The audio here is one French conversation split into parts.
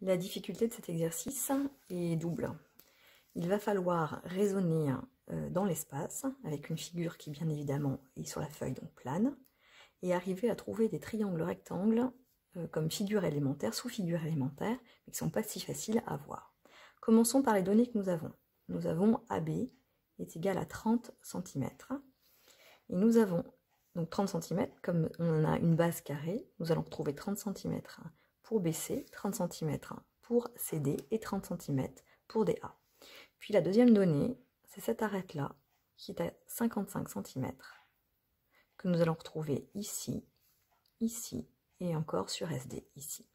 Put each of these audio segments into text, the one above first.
La difficulté de cet exercice est double. Il va falloir raisonner dans l'espace, avec une figure qui bien évidemment est sur la feuille, donc plane, et arriver à trouver des triangles rectangles comme figure élémentaire, sous-figure élémentaire, mais qui ne sont pas si faciles à voir. Commençons par les données que nous avons. Nous avons AB est égal à 30 cm. Et nous avons donc 30 cm, comme on a une base carrée, nous allons retrouver 30 cm pour BC, 30 cm pour CD et 30 cm pour DA. Puis la deuxième donnée, c'est cette arête-là, qui est à 55 cm, que nous allons retrouver ici, ici, et encore sur SD, ici.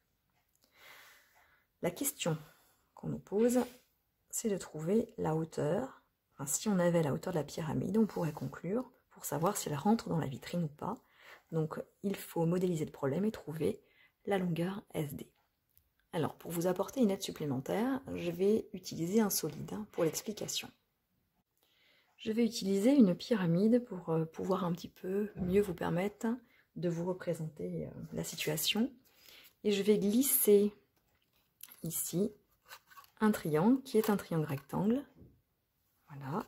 La question qu'on nous pose, c'est de trouver la hauteur. Enfin, si on avait la hauteur de la pyramide, on pourrait conclure pour savoir si elle rentre dans la vitrine ou pas. Donc, il faut modéliser le problème et trouver la longueur SD. Alors, pour vous apporter une aide supplémentaire, je vais utiliser un solide pour l'explication. Je vais utiliser une pyramide pour pouvoir un petit peu mieux vous permettre de vous représenter la situation. Et je vais glisser ici un triangle qui est un triangle rectangle. Voilà.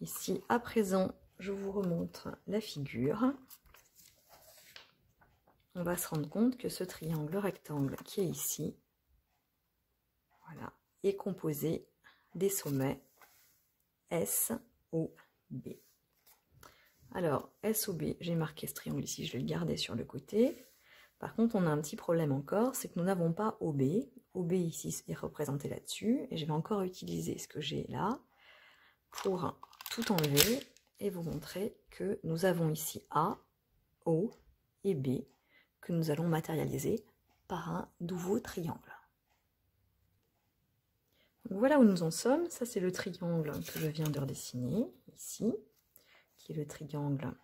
Ici, à présent, je vous remontre la figure. On va se rendre compte que ce triangle rectangle qui est ici, voilà, est composé des sommets S, O, B. Alors, S, O, B, j'ai marqué ce triangle ici, je vais le garder sur le côté. Par contre, on a un petit problème encore, c'est que nous n'avons pas OB. OB ici est représenté là-dessus, et je vais encore utiliser ce que j'ai là pour tout enlever et vous montrer que nous avons ici A, O et B que nous allons matérialiser par un nouveau triangle. Donc voilà où nous en sommes. Ça, c'est le triangle que je viens de redessiner ici, qui est le triangle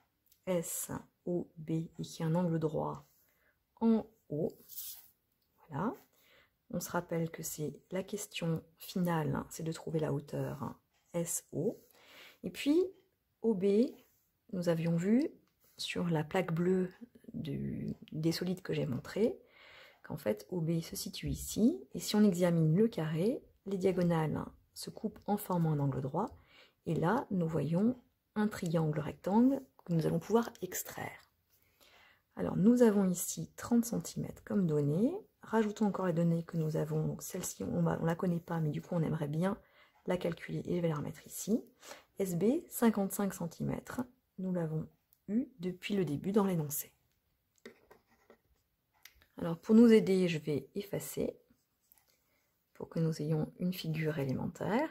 SOB et qui a un angle droit en haut. Voilà. On se rappelle que c'est la question finale, c'est de trouver la hauteur SO. Et puis, OB, nous avions vu sur la plaque bleue des solides que j'ai montré, qu'en fait, OB se situe ici. Et si on examine le carré, les diagonales se coupent en formant un angle droit. Et là, nous voyons un triangle rectangle que nous allons pouvoir extraire. Alors, nous avons ici 30 cm comme donnée. Rajoutons encore les données que nous avons. Celle-ci, on ne la connaît pas, mais du coup, on aimerait bien la calculer et je vais la remettre ici. SB, 55 cm. Nous l'avons eu depuis le début dans l'énoncé. Alors, pour nous aider, je vais effacer pour que nous ayons une figure élémentaire.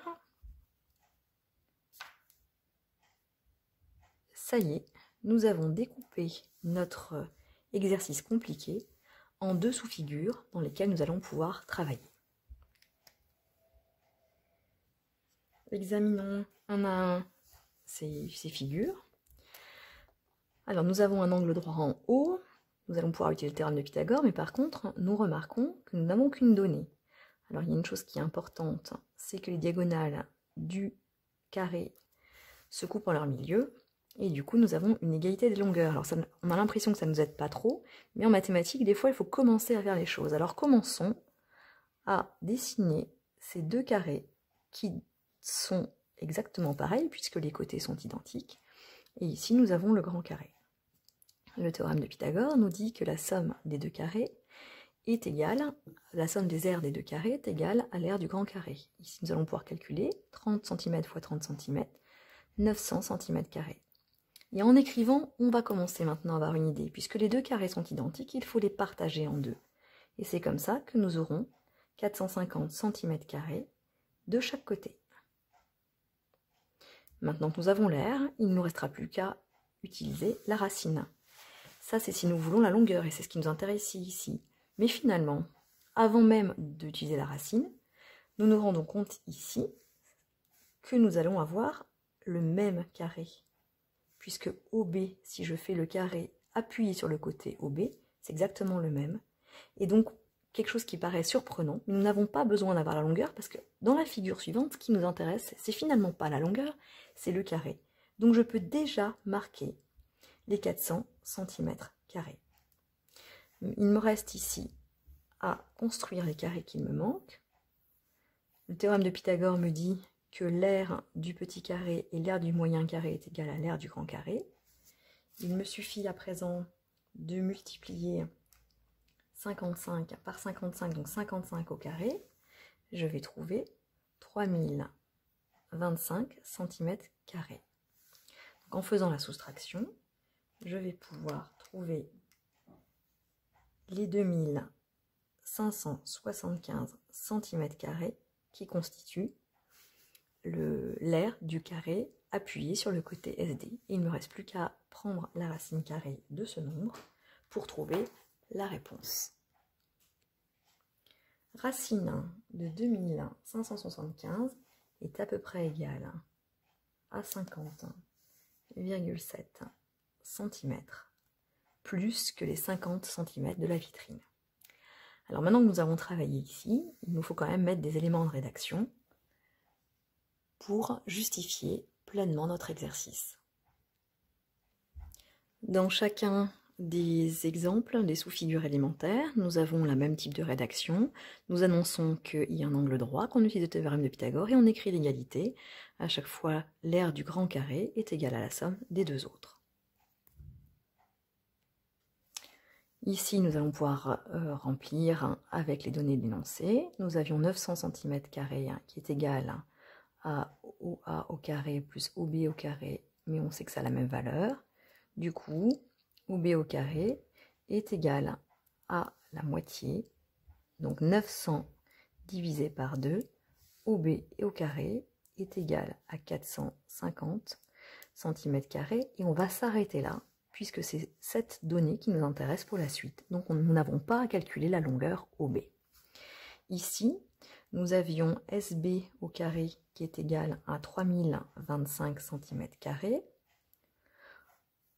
Ça y est, nous avons découpé notre exercice compliqué en deux sous-figures dans lesquelles nous allons pouvoir travailler. Examinons un à un ces figures. Alors, nous avons un angle droit en haut. Nous allons pouvoir utiliser le théorème de Pythagore, mais par contre, nous remarquons que nous n'avons qu'une donnée. Alors, il y a une chose qui est importante, c'est que les diagonales du carré se coupent en leur milieu, et du coup, nous avons une égalité des longueurs. Alors, on a l'impression que ça ne nous aide pas trop, mais en mathématiques, des fois, il faut commencer à faire les choses. Alors, commençons à dessiner ces deux carrés qui sont exactement pareils, puisque les côtés sont identiques. Et ici, nous avons le grand carré. Le théorème de Pythagore nous dit que la somme des deux carrés est égale, la somme des aires des deux carrés est égale à l'aire du grand carré. Ici, nous allons pouvoir calculer 30 cm x 30 cm, 900 cm². Et en écrivant, on va commencer maintenant à avoir une idée. Puisque les deux carrés sont identiques, il faut les partager en deux. Et c'est comme ça que nous aurons 450 cm² de chaque côté. Maintenant que nous avons l'aire, il ne nous restera plus qu'à utiliser la racine. Ça, c'est si nous voulons la longueur, et c'est ce qui nous intéresse ici. Mais finalement, avant même d'utiliser la racine, nous nous rendons compte ici que nous allons avoir le même carré. Puisque OB, si je fais le carré appuyé sur le côté OB, c'est exactement le même. Et donc, quelque chose qui paraît surprenant, nous n'avons pas besoin d'avoir la longueur, parce que dans la figure suivante, ce qui nous intéresse, c'est finalement pas la longueur, c'est le carré. Donc je peux déjà marquer les 400 cm². Il me reste ici à construire les carrés qu'il me manque. Le théorème de Pythagore me dit que l'aire du petit carré et l'aire du moyen carré est égale à l'aire du grand carré. Il me suffit à présent de multiplier 55 par 55, donc 55 au carré. Je vais trouver 3025 cm². Donc en faisant la soustraction, je vais pouvoir trouver les 2575 cm² qui constituent l'aire du carré appuyé sur le côté SD. Il ne me reste plus qu'à prendre la racine carrée de ce nombre pour trouver la réponse. Racine de 2575 est à peu près égale à 50,7 cm, plus que les 50 cm de la vitrine. Alors maintenant que nous avons travaillé ici, il nous faut quand même mettre des éléments de rédaction pour justifier pleinement notre exercice. Dans chacun des exemples, des sous-figures élémentaires, nous avons le même type de rédaction. Nous annonçons qu'il y a un angle droit, qu'on utilise le théorème de Pythagore, et on écrit l'égalité. À chaque fois, l'aire du grand carré est égale à la somme des deux autres. Ici, nous allons pouvoir remplir avec les données de l'énoncé. Nous avions 900 cm² qui est égal à OA au carré plus OB au carré, mais on sait que ça a la même valeur. Du coup, OB au carré est égal à la moitié, donc 900 divisé par 2, OB au carré est égal à 450 cm², et on va s'arrêter là, puisque c'est cette donnée qui nous intéresse pour la suite. Donc nous n'avons pas à calculer la longueur OB. Ici, nous avions SB au carré qui est égal à 3025 cm².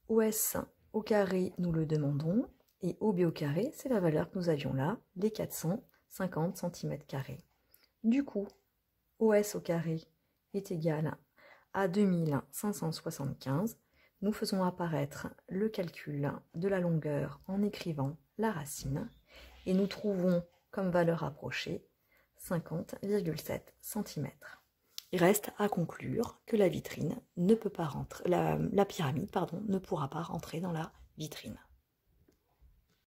OS au carré, nous le demandons, et OB au carré, c'est la valeur que nous avions là, les 450 cm². Du coup, OS au carré est égal à 2575. Nous faisons apparaître le calcul de la longueur en écrivant la racine, et nous trouvons comme valeur rapprochée 50,7 cm. Il reste à conclure que la vitrine ne peut pas rentrer, la pyramide, pardon, ne pourra pas rentrer dans la vitrine.